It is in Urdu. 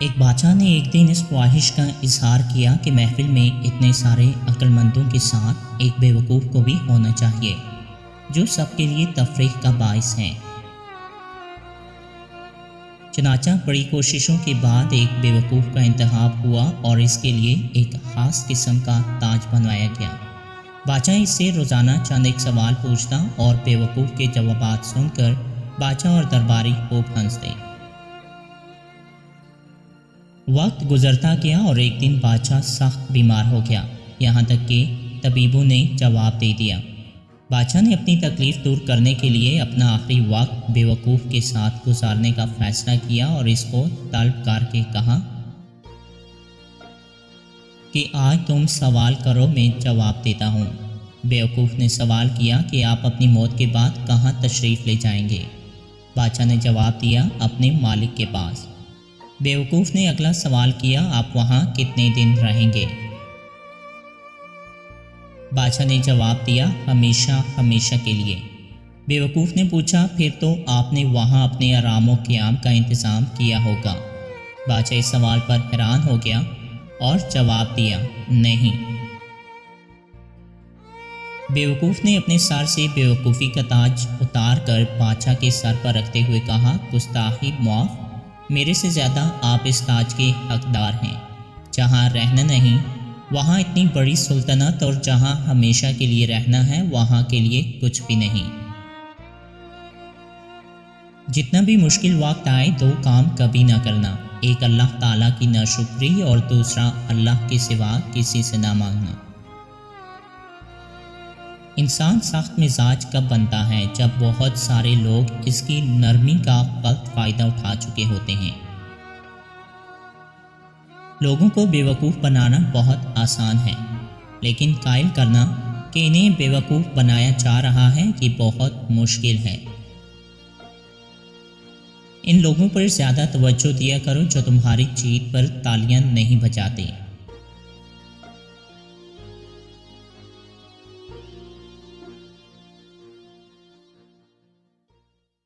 ایک بادشاہ نے ایک دن اس خواہش کا اظہار کیا کہ محفل میں اتنے سارے عقل مندوں کے ساتھ ایک بیوقوف کو بھی ہونا چاہیے جو سب کے لیے تفریح کا باعث ہیں۔ چنانچہ بڑی کوششوں کے بعد ایک بیوقوف کا انتخاب ہوا اور اس کے لیے ایک خاص قسم کا تاج بنوایا گیا۔ بادشاہ اس سے روزانہ چند ایک سوال پوچھتا اور بیوقوف کے جوابات سن کر بادشاہ اور درباری خوب ہنستے۔ وقت گزرتا گیا اور ایک دن بادشاہ سخت بیمار ہو گیا، یہاں تک کہ طبیبوں نے جواب دے دیا۔ بادشاہ نے اپنی تکلیف دور کرنے کے لیے اپنا آخری وقت بیوقوف کے ساتھ گزارنے کا فیصلہ کیا اور اس کو طلب کر کے کہا کہ آج تم سوال کرو، میں جواب دیتا ہوں۔ بیوقوف نے سوال کیا کہ آپ اپنی موت کے بعد کہاں تشریف لے جائیں گے؟ بادشاہ نے جواب دیا، اپنے مالک کے پاس۔ بیوقوف نے اگلا سوال کیا، آپ وہاں کتنے دن رہیں گے؟ بادشاہ نے جواب دیا، ہمیشہ ہمیشہ کے لیے۔ بیوقوف نے پوچھا، پھر تو آپ نے وہاں اپنے آرام و قیام کا انتظام کیا ہوگا۔ بادشاہ اس سوال پر حیران ہو گیا اور جواب دیا، نہیں۔ بیوقوف نے اپنے سر سے بیوقوفی کا تاج اتار کر بادشاہ کے سر پر رکھتے ہوئے کہا، گستاخی معاف، میرے سے زیادہ آپ اس تاج کے حقدار ہیں۔ جہاں رہنا نہیں وہاں اتنی بڑی سلطنت، اور جہاں ہمیشہ کے لیے رہنا ہے وہاں کے لیے کچھ بھی نہیں۔ جتنا بھی مشکل وقت آئے دو کام کبھی نہ کرنا، ایک اللہ تعالیٰ کی ناشکری اور دوسرا اللہ کے سوا کسی سے نہ مانگنا۔ انسان سخت مزاج کب بنتا ہے؟ جب بہت سارے لوگ اس کی نرمی کا غلط فائدہ اٹھا چکے ہوتے ہیں۔ لوگوں کو بیوقوف بنانا بہت آسان ہے، لیکن قائل کرنا کہ انہیں بیوقوف بنایا جا رہا ہے یہ بہت مشکل ہے۔ ان لوگوں پر زیادہ توجہ دیا کرو جو تمہاری جیت پر تالیاں نہیں بجاتے۔